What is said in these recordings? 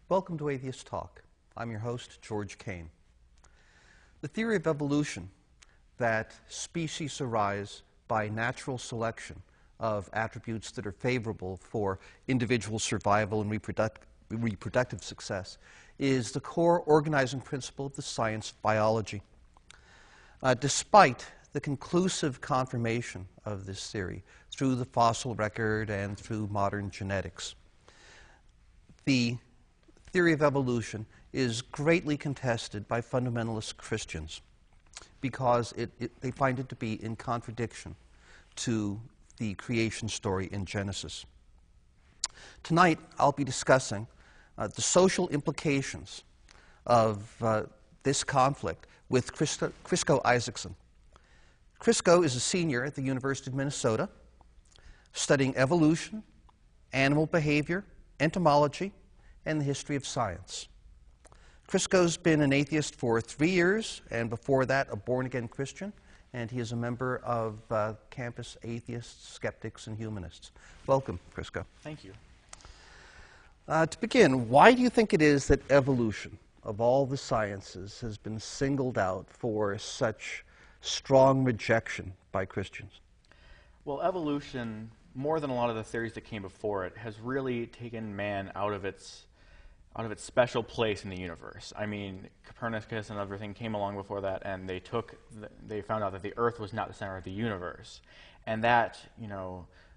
Welcome to Atheist Talk. I'm your host, George Kane. The theory of evolution, that species arise by natural selection of attributes that are favorable for individual survival and reproductive success, is the core organizing principle of the science of biology. Despite the conclusive confirmation of this theory through the fossil record and through modern genetics, the theory of evolution is greatly contested by fundamentalist Christians because they find it to be in contradiction to the creation story in Genesis. Tonight, I'll be discussing the social implications of this conflict with Krisko Isackson. Krisko is a senior at the University of Minnesota, studying evolution, animal behavior, entomology, and the history of science. Krisko's been an atheist for 3 years, and before that, a born-again Christian, and he is a member of campus atheists, skeptics, and humanists. Welcome, Krisko. Thank you. To begin, why do you think it is that evolution, of all the sciences, has been singled out for such strong rejection by Christians? Well, evolution, more than a lot of the theories that came before it, has really taken man out of its special place in the universe. I mean, Copernicus and everything came along before that, and they found out that the Earth was not the center of the universe, and that,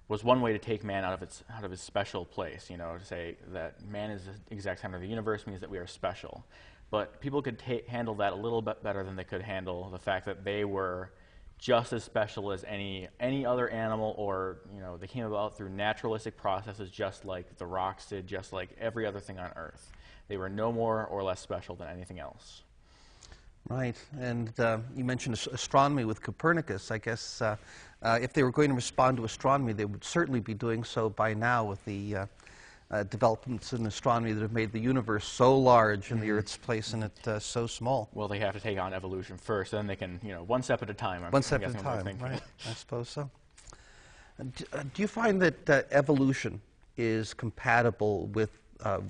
was one way to take man out of his special place. To say that man is the exact center of the universe means that we are special. But people could handle that a little bit better than they could handle the fact that they were just as special as any other animal, or they came about through naturalistic processes, just like the rocks did, just like every other thing on Earth. They were no more or less special than anything else. Right, and you mentioned astronomy with Copernicus. I guess if they were going to respond to astronomy, they would certainly be doing so by now with the developments in astronomy that have made the universe so large and the Earth's place in it so small. Well, they have to take on evolution first, then they can, one step at a time. One step at a time, right? I suppose so. Do you find that evolution is compatible with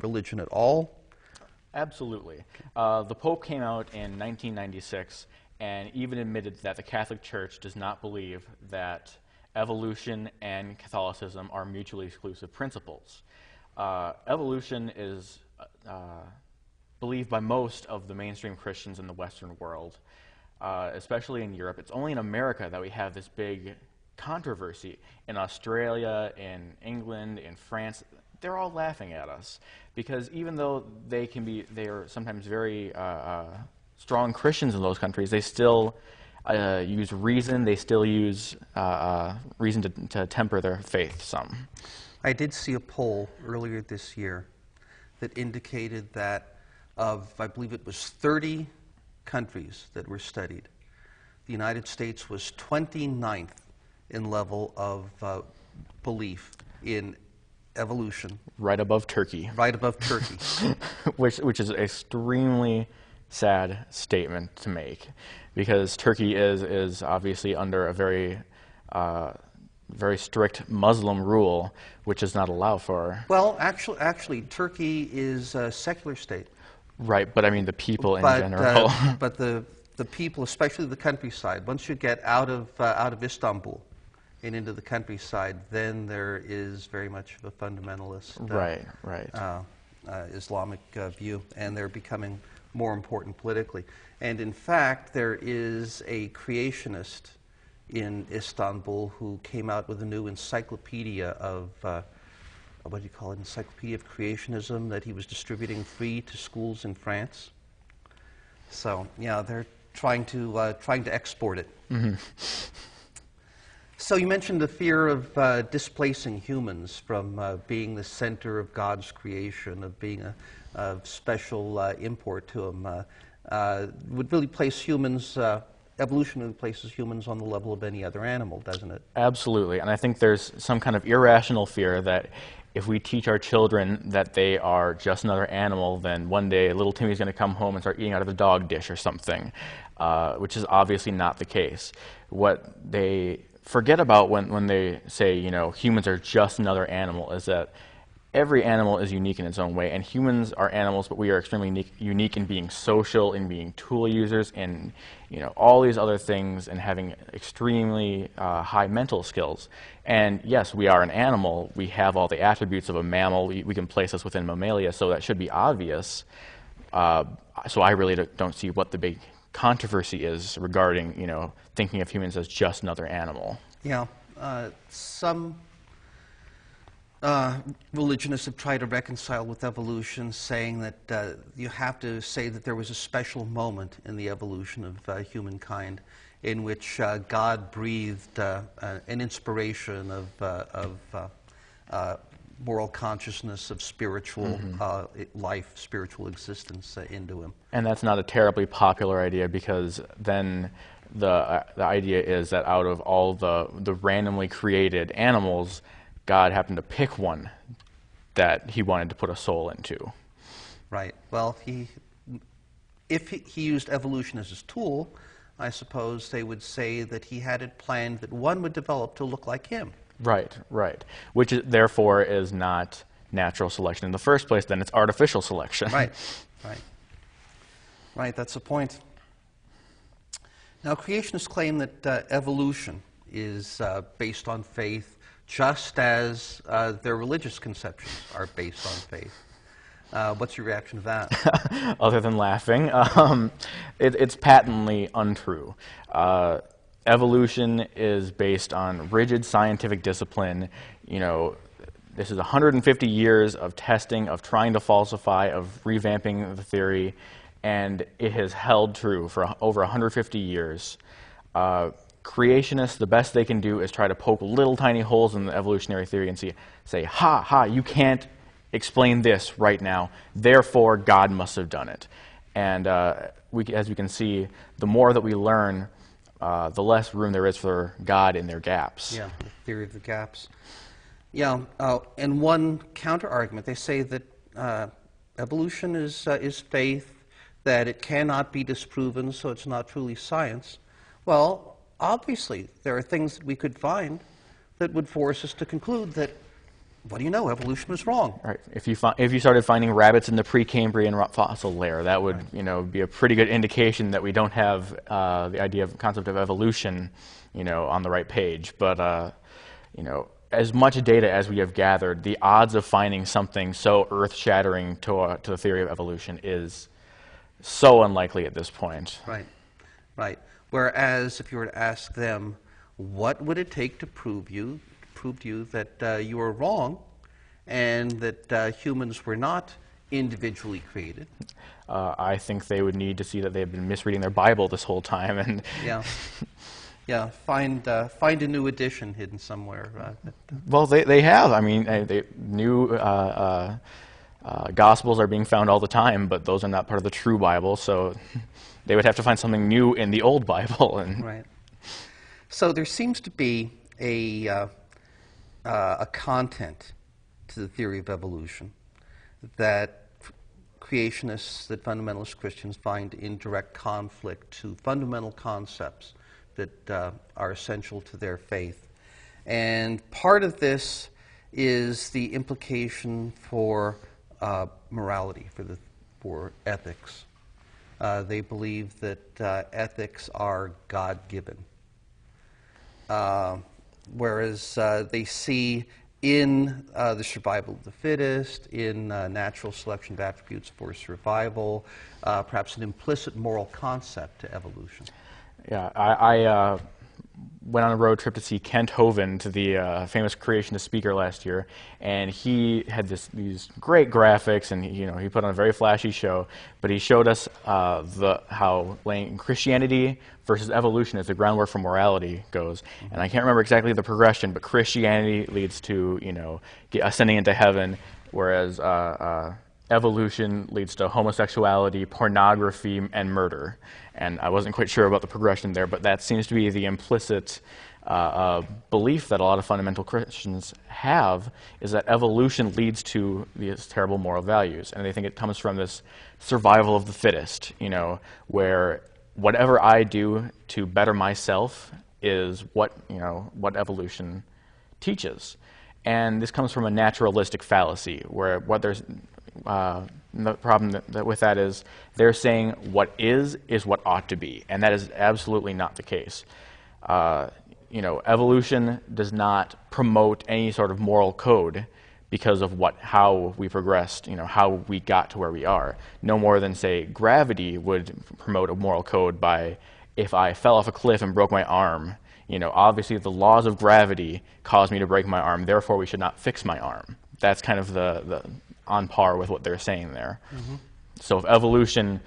religion at all? Absolutely. The Pope came out in 1996 and even admitted that the Catholic Church does not believe that evolution and Catholicism are mutually exclusive principles. Evolution is believed by most of the mainstream Christians in the Western world, especially in Europe. It's only in America that we have this big controversy. In Australia, in England, in France, they're all laughing at us because even though they are sometimes very strong Christians in those countries, they still use reason. They still use reason to temper their faith some. I did see a poll earlier this year that indicated that of, I believe it was 30 countries that were studied, the United States was 29th in level of belief in evolution. Right above Turkey. Right above Turkey. which is an extremely sad statement to make, because Turkey is obviously under a very strict Muslim rule, which does not allow for... Well, actually, Turkey is a secular state. Right, but I mean the people in general. But the people, especially the countryside, once you get out of Istanbul and into the countryside, then there is very much of a fundamentalist Islamic view, and they're becoming more important politically. And in fact, there is a creationist in Istanbul who came out with a new encyclopedia of, what do you call it, encyclopedia of creationism that he was distributing free to schools in France. So, yeah, they're trying to export it. Mm-hmm. So you mentioned the fear of displacing humans from being the center of God's creation, of being a special import to them. Would really place humans, evolution really places humans on the level of any other animal, doesn't it? Absolutely, and I think there's some kind of irrational fear that if we teach our children that they are just another animal, then one day little Timmy's going to come home and start eating out of a dog dish or something, which is obviously not the case. What they forget about when they say, humans are just another animal, is that every animal is unique in its own way, and humans are animals, but we are extremely unique in being social, in being tool users, in all these other things, and having extremely high mental skills. And yes, we are an animal. We have all the attributes of a mammal. We can place us within Mammalia, so that should be obvious. So I really don't see what the big controversy is regarding thinking of humans as just another animal. Yeah, some religionists have tried to reconcile with evolution, saying that you have to say that there was a special moment in the evolution of humankind in which God breathed an inspiration of moral consciousness, of spiritual life, spiritual existence into him. And that's not a terribly popular idea, because then the idea is that out of all the randomly created animals, God happened to pick one that he wanted to put a soul into. Right. Well, if he used evolution as his tool, I suppose they would say that he had it planned that one would develop to look like him. Right, right. Which therefore is not natural selection in the first place, then it's artificial selection. Right, right. Right, that's the point. Now, creationists claim that evolution is based on faith, just as their religious conceptions are based on faith. What's your reaction to that? Other than laughing, it's patently untrue. Evolution is based on rigid scientific discipline. This is 150 years of testing, of trying to falsify, of revamping the theory, and it has held true for over 150 years. Creationists, the best they can do is try to poke little tiny holes in the evolutionary theory and say, ha, you can't explain this right now, therefore God must have done it. And as we can see, the more that we learn, the less room there is for God in their gaps. Yeah, the theory of the gaps. Yeah, and one counter-argument, they say that evolution is faith, that it cannot be disproven, so it's not truly science. Well, obviously, there are things that we could find that would force us to conclude that, what do you know, evolution was wrong. Right. If you started finding rabbits in the Precambrian fossil layer, that would be a pretty good indication that we don't have the concept of evolution on the right page. But as much data as we have gathered, the odds of finding something so earth-shattering to the theory of evolution is so unlikely at this point. Right. Right. Whereas if you were to ask them, what would it take to prove to you that you were wrong and that humans were not individually created? I think they would need to see that they've been misreading their Bible this whole time. And yeah, find a new edition hidden somewhere. Well, they have. I mean, new Gospels are being found all the time, but those are not part of the true Bible, so they would have to find something new in the old Bible. Right. So there seems to be a content to the theory of evolution that creationists, that fundamentalist Christians find in direct conflict to fundamental concepts that are essential to their faith. And part of this is the implication for morality, for ethics. They believe that ethics are God-given. Whereas they see in the survival of the fittest, in natural selection of attributes for survival, perhaps an implicit moral concept to evolution. Yeah, I went on a road trip to see Kent Hovind, the famous creationist speaker last year, and he had these great graphics, and he put on a very flashy show, but he showed us how Christianity versus evolution as the groundwork for morality goes. And I can't remember exactly the progression, but Christianity leads to ascending into heaven, whereas evolution leads to homosexuality, pornography, and murder. And I wasn't quite sure about the progression there, but that seems to be the implicit belief that a lot of fundamental Christians have, is that evolution leads to these terrible moral values. And they think it comes from this survival of the fittest, where whatever I do to better myself is what evolution teaches. And this comes from a naturalistic fallacy, where what there's the problem with that is they're saying what is what ought to be, and that is absolutely not the case. Evolution does not promote any sort of moral code because of how we progressed, how we got to where we are. No more than, say, gravity would promote a moral code by, if I fell off a cliff and broke my arm, obviously the laws of gravity caused me to break my arm, therefore we should not fix my arm. That's kind of the on par with what they're saying there. Mm-hmm. So if evolution,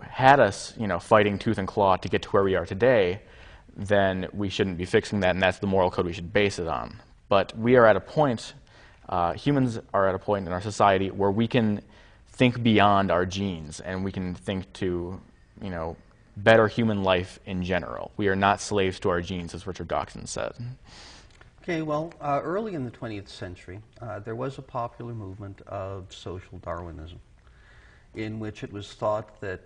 had us, fighting tooth and claw to get to where we are today, then we shouldn't be fixing that, and that's the moral code we should base it on. But we are at a point, humans are at a point in our society where we can think beyond our genes, and we can think to, better human life in general. We are not slaves to our genes, as Richard Dawkins said. Okay, well, early in the 20th century, there was a popular movement of social Darwinism, in which it was thought that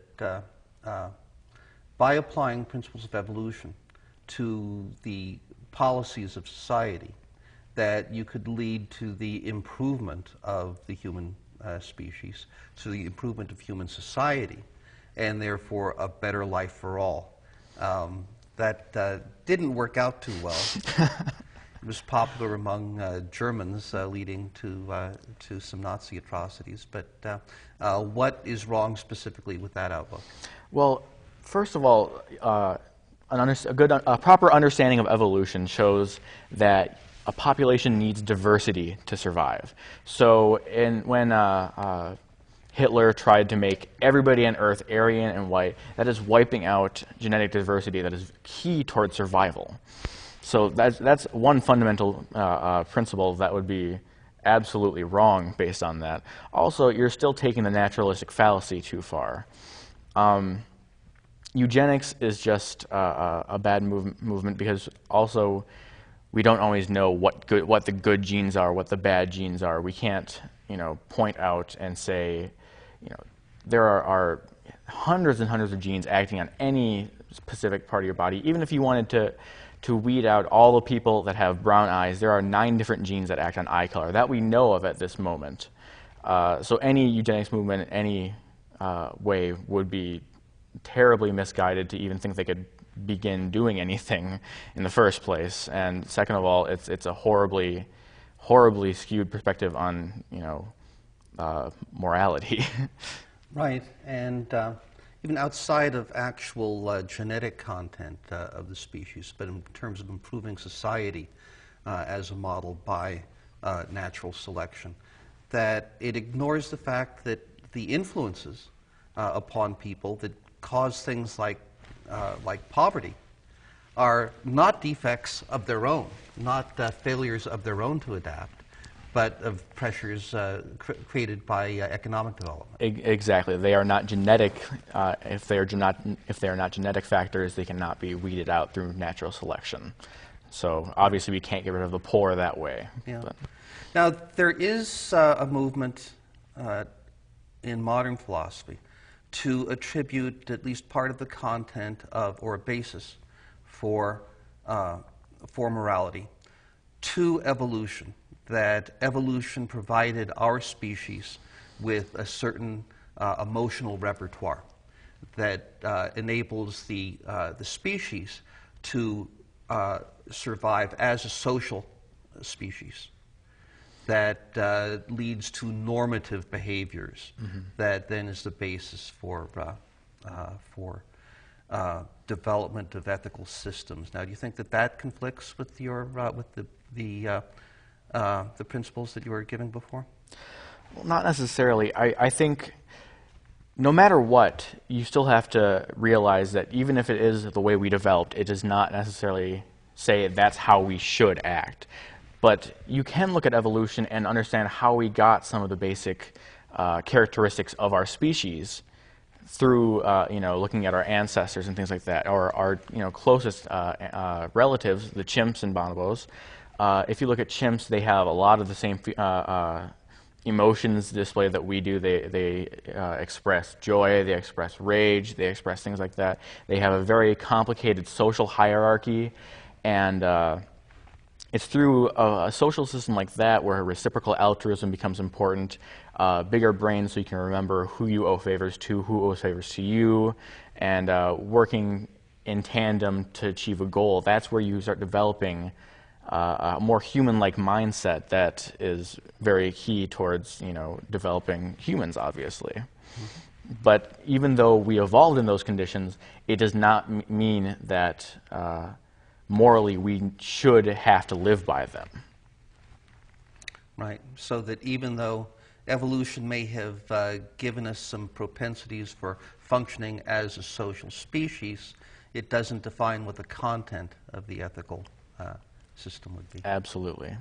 by applying principles of evolution to the policies of society, that you could lead to the improvement of the human species, to the improvement of human society, and therefore a better life for all. That didn't work out too well. It was popular among Germans, leading to some Nazi atrocities. But what is wrong specifically with that outlook? Well, first of all, a proper understanding of evolution shows that a population needs diversity to survive. So when Hitler tried to make everybody on Earth Aryan and white, that is wiping out genetic diversity that is key towards survival. So that's one fundamental principle that would be absolutely wrong based on that. Also, you're still taking the naturalistic fallacy too far. Eugenics is just a bad movement because also we don't always know what the good genes are, what the bad genes are. We can't, point out and say, there are hundreds and hundreds of genes acting on any specific part of your body. Even if you wanted to weed out all the people that have brown eyes, there are 9 different genes that act on eye color that we know of at this moment. So any eugenics movement in any way would be terribly misguided to even think they could begin doing anything in the first place. And second of all, it's a horribly skewed perspective on morality. Right, and even outside of actual genetic content of the species, but in terms of improving society as a model by natural selection, that it ignores the fact that the influences upon people that cause things like poverty are not defects of their own, not failures of their own to adapt, but of pressures created by economic development. Exactly. They are not genetic. If they are not genetic factors, they cannot be weeded out through natural selection. So obviously, we can't get rid of the poor that way. Yeah. Now there is a movement in modern philosophy to attribute at least part of the content of, or a basis for morality to evolution. That evolution provided our species with a certain emotional repertoire that enables the species to survive as a social species. That leads to normative behaviors. Mm-hmm. That then is the basis for development of ethical systems. Now, do you think that conflicts with your with the principles that you were giving before? Well, not necessarily. I think no matter what, you still have to realize that even if it is the way we developed, it does not necessarily say that's how we should act. But you can look at evolution and understand how we got some of the basic characteristics of our species through looking at our ancestors and things like that, or our closest relatives, the chimps and bonobos. If you look at chimps, they have a lot of the same emotions displayed that we do. They express joy, they express rage, they express things like that. They have a very complicated social hierarchy, and it's through a social system like that where reciprocal altruism becomes important, bigger brains so you can remember who you owe favors to, who owes favors to you, and working in tandem to achieve a goal. That's where you start developing a more human-like mindset that is very key towards, developing humans, obviously. Mm-hmm. But even though we evolved in those conditions, it does not mean that morally we should have to live by them. Right. So that even though evolution may have given us some propensities for functioning as a social species, it doesn't define what the content of the ethical system would be. Absolutely.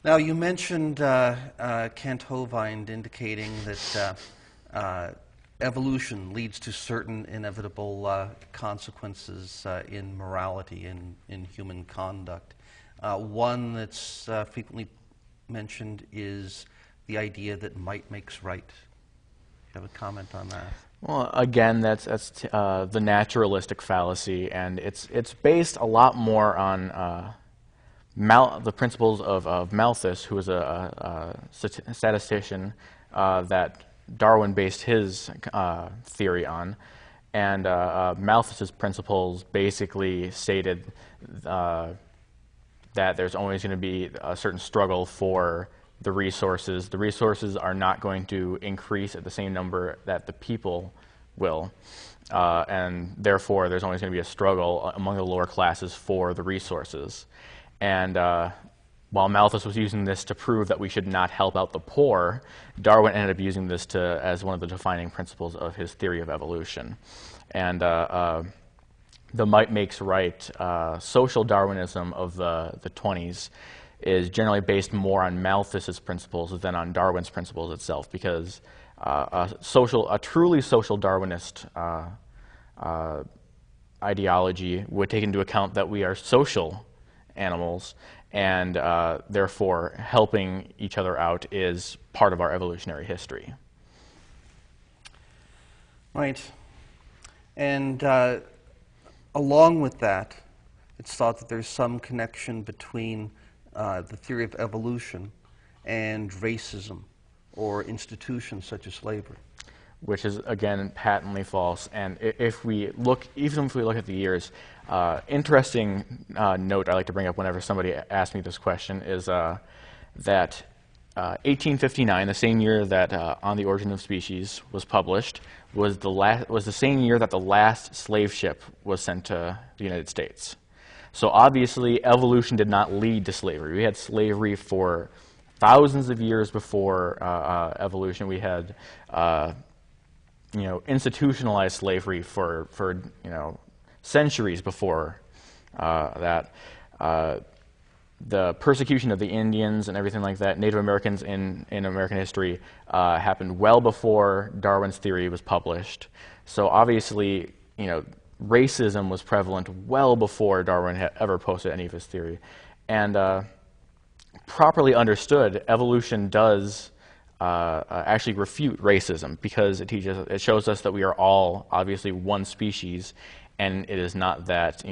Now, you mentioned Kent Hovind indicating that evolution leads to certain inevitable consequences in morality, in human conduct. One that's frequently mentioned is the idea that might makes right. You have a comment on that? Well, again, that's the naturalistic fallacy, and it's based a lot more on the principles of Malthus, who was a statistician that Darwin based his theory on. And Malthus's principles basically stated that there's always going to be a certain struggle for the resources. The resources are not going to increase at the same number that the people will. And therefore, there's always going to be a struggle among the lower classes for the resources. And while Malthus was using this to prove that we should not help out the poor, Darwin ended up using this as one of the defining principles of his theory of evolution. And the might makes right social Darwinism of the 20s is generally based more on Malthus's principles than on Darwin's principles itself, because a truly social Darwinist ideology would take into account that we are social animals, and therefore helping each other out is part of our evolutionary history. Right. And along with that, it's thought that there's some connection between the theory of evolution and racism or institutions such as slavery. Which is, again, patently false. And even if we look at the years, interesting note I like to bring up whenever somebody asks me this question is that 1859, the same year that On the Origin of Species was published, was the same year that the last slave ship was sent to the United States. So obviously, evolution did not lead to slavery. We had slavery for thousands of years before evolution. We had institutionalized slavery for centuries before that. The persecution of the Indians and everything like that, Native Americans in American history, happened well before Darwin's theory was published. So obviously, racism was prevalent well before Darwin had ever posted any of his theory. And properly understood, evolution does actually refute racism, because it shows us that we are all obviously one species, and it is not that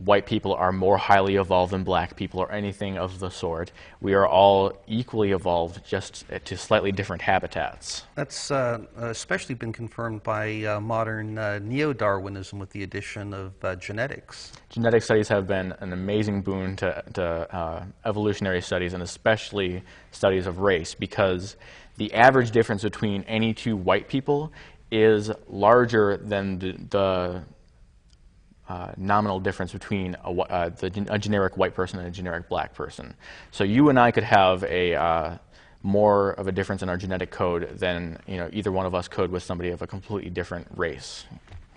white people are more highly evolved than black people or anything of the sort. We are all equally evolved, just to slightly different habitats. That's especially been confirmed by modern neo-Darwinism with the addition of genetics. Genetic studies have been an amazing boon to evolutionary studies, and especially studies of race, because the average difference between any two white people is larger than the nominal difference between a generic white person and a generic black person. So you and I could have a more of a difference in our genetic code than either one of us could with somebody of a completely different race.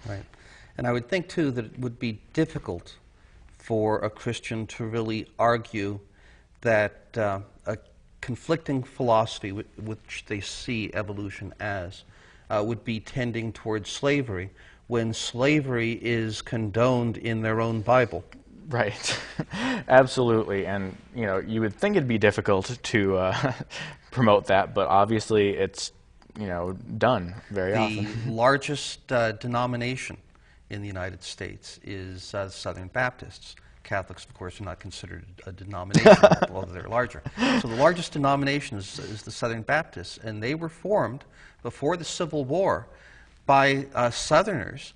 Right. And I would think, too, that it would be difficult for a Christian to really argue that a conflicting philosophy which they see evolution as would be tending towards slavery, when slavery is condoned in their own Bible. Right. Absolutely. And you would think it'd be difficult to promote that, but obviously it's done very often. The largest denomination in the United States is the Southern Baptists. Catholics, of course, are not considered a denomination, although they're larger. So the largest denomination is the Southern Baptists, and they were formed before the Civil War by Southerners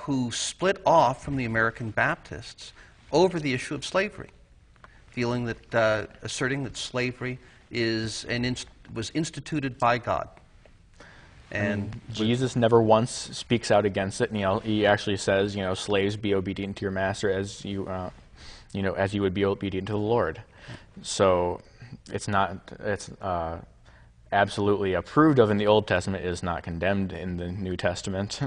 who split off from the American Baptists over the issue of slavery, feeling that, asserting that slavery was instituted by God. And Jesus never once speaks out against it. He actually says, slaves, be obedient to your master as as you would be obedient to the Lord. So it's absolutely approved of in the Old Testament. It is not condemned in the New Testament.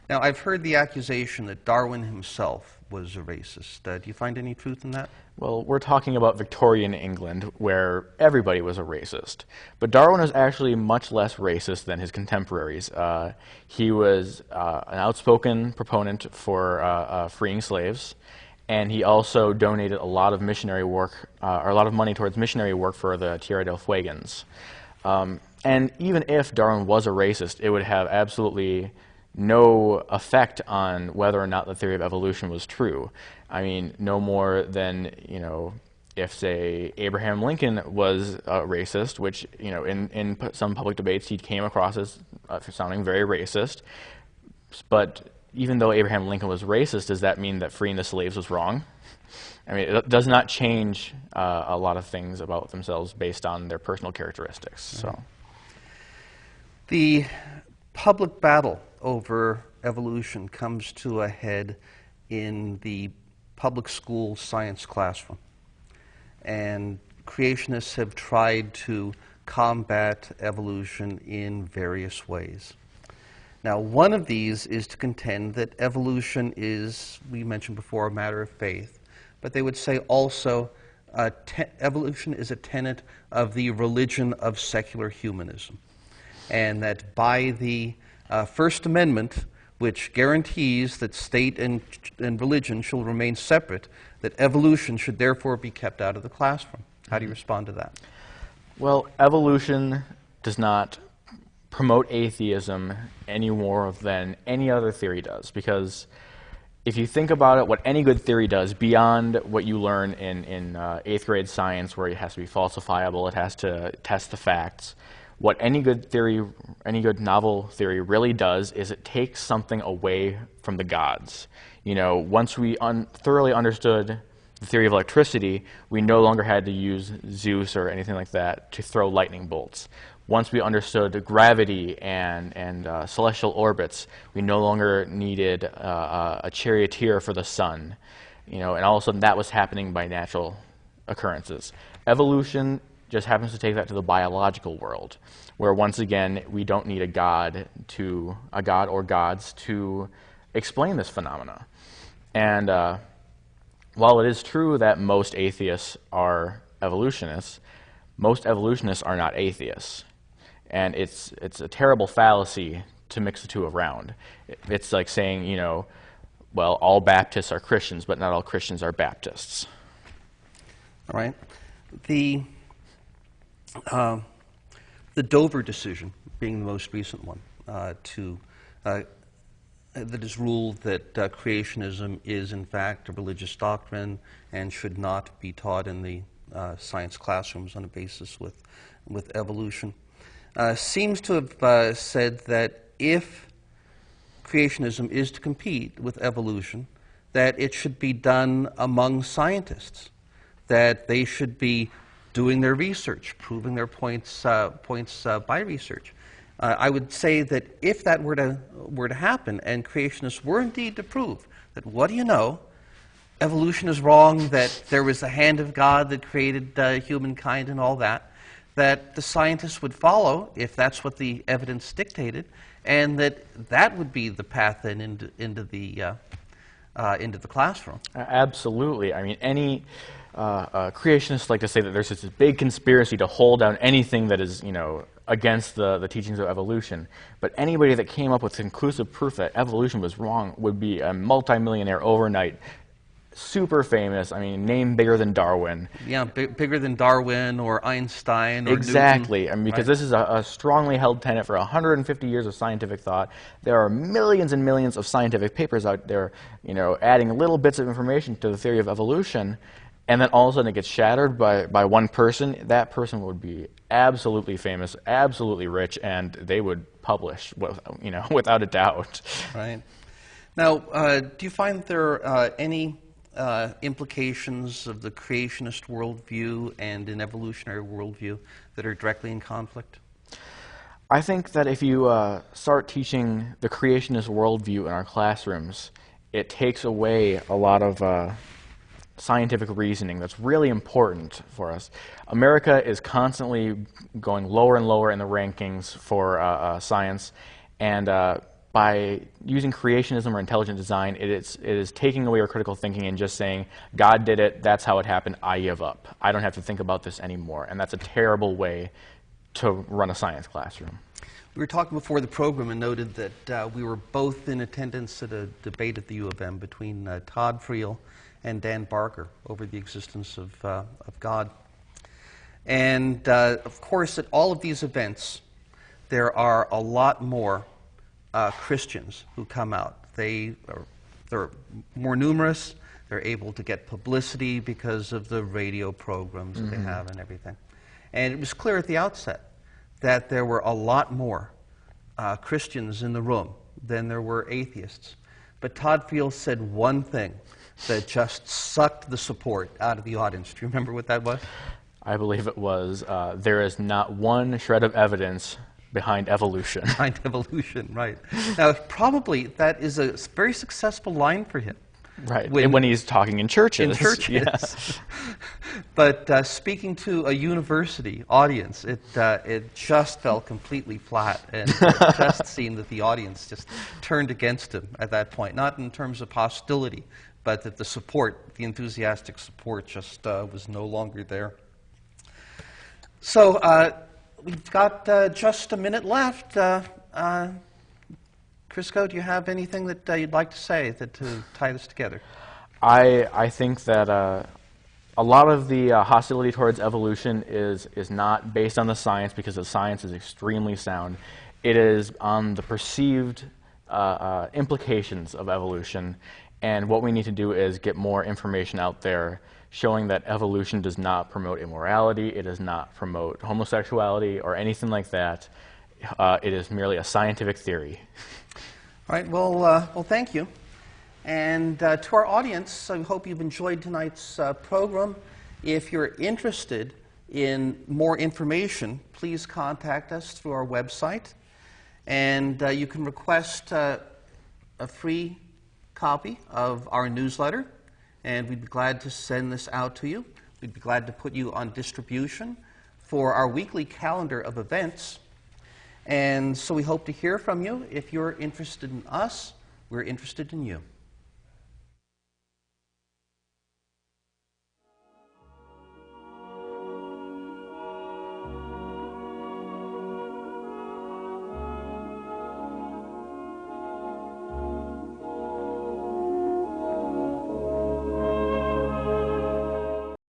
Now, I've heard the accusation that Darwin himself was a racist. Do you find any truth in that? Well, we're talking about Victorian England, where everybody was a racist. But Darwin was actually much less racist than his contemporaries. He was an outspoken proponent for freeing slaves, and he also donated a lot of missionary work, or a lot of money towards missionary work for the Tierra del Fuegans. And even if Darwin was a racist, it would have absolutely no effect on whether or not the theory of evolution was true. I mean, no more than, if, say, Abraham Lincoln was a racist, which, in some public debates he came across as sounding very racist. But even though Abraham Lincoln was racist, does that mean that freeing the slaves was wrong? I mean, it does not change a lot of things about themselves based on their personal characteristics. So, the public battle over evolution comes to a head in the public school science classroom. And creationists have tried to combat evolution in various ways. Now, one of these is to contend that evolution is, we mentioned before, a matter of faith, but they would say also evolution is a tenet of the religion of secular humanism, and that by the First Amendment, which guarantees that state and religion shall remain separate, that evolution should therefore be kept out of the classroom. How do you respond to that? Well, evolution does not promote atheism any more than any other theory does, because if you think about it, what any good theory does, beyond what you learn in 8th grade science, where it has to be falsifiable, it has to test the facts, what any good theory, any good novel theory really does is it takes something away from the gods. Once we thoroughly understood the theory of electricity, we no longer had to use Zeus or anything like that to throw lightning bolts. Once we understood gravity and celestial orbits, we no longer needed a charioteer for the sun. And all of a sudden that was happening by natural occurrences. Evolution just happens to take that to the biological world, where once again we don't need a god or gods to explain this phenomena. And while it is true that most atheists are evolutionists, most evolutionists are not atheists. And it's a terrible fallacy to mix the two around. It's like saying, well, all Baptists are Christians, but not all Christians are Baptists. All right. The Dover decision being the most recent one that has ruled that creationism is in fact a religious doctrine and should not be taught in the science classrooms on a basis with evolution, seems to have said that if creationism is to compete with evolution, that it should be done among scientists, that they should be doing their research, proving their points by research. I would say that if that were to happen, and creationists were indeed to prove that, what do you know, evolution is wrong, that there was the hand of God that created humankind and all that, that the scientists would follow if that's what the evidence dictated, and that would be the path then into the classroom. Absolutely. I mean, any creationists like to say that there's this big conspiracy to hold down anything that is, against the teachings of evolution. But anybody that came up with conclusive proof that evolution was wrong would be a multimillionaire overnight, super famous. I mean, name bigger than Darwin. Yeah, bigger than Darwin or Einstein or Exactly. Newton. I mean, because Right. this is a strongly held tenet for 150 years of scientific thought. There are millions and millions of scientific papers out there, you know, adding little bits of information to the theory of evolution, and then all of a sudden it gets shattered by one person. That person would be absolutely famous, absolutely rich, and they would publish, you know, without a doubt. Right. Now, do you find there are any implications of the creationist worldview and an evolutionary worldview that are directly in conflict? I think that if you start teaching the creationist worldview in our classrooms, it takes away a lot of scientific reasoning that's really important for us. America is constantly going lower and lower in the rankings for science, and by using creationism or intelligent design, it is taking away our critical thinking and just saying, God did it, that's how it happened, I give up. I don't have to think about this anymore. And that's a terrible way to run a science classroom. We were talking before the program and noted that we were both in attendance at a debate at the U of M between Todd Friel and Dan Barker over the existence of God. And of course, at all of these events, there are a lot more Christians who come out. They're more numerous. They're able to get publicity because of the radio programs that they have and everything. And it was clear at the outset that there were a lot more Christians in the room than there were atheists. But Todd Friel said one thing that just sucked the support out of the audience. Do you remember what that was? I believe it was, there is not one shred of evidence behind evolution. Behind evolution, right. Now, probably that is a very successful line for him. Right, when he's talking in churches. In churches. Yes. But speaking to a university audience, it just fell completely flat, and it just seemed that the audience just turned against him at that point, not in terms of hostility, but that the support, the enthusiastic support, just was no longer there. So we've got just a minute left. Krisko, do you have anything that you'd like to say to tie this together? I think that a lot of the hostility towards evolution is not based on the science, because the science is extremely sound. It is on the perceived implications of evolution, and what we need to do is get more information out there showing that evolution does not promote immorality, it does not promote homosexuality or anything like that. It is merely a scientific theory. All right, well, thank you. And to our audience, I hope you've enjoyed tonight's program. If you're interested in more information, please contact us through our website. And you can request a free copy of our newsletter, and we'd be glad to send this out to you. We'd be glad to put you on distribution for our weekly calendar of events. And so we hope to hear from you. If you're interested in us, we're interested in you.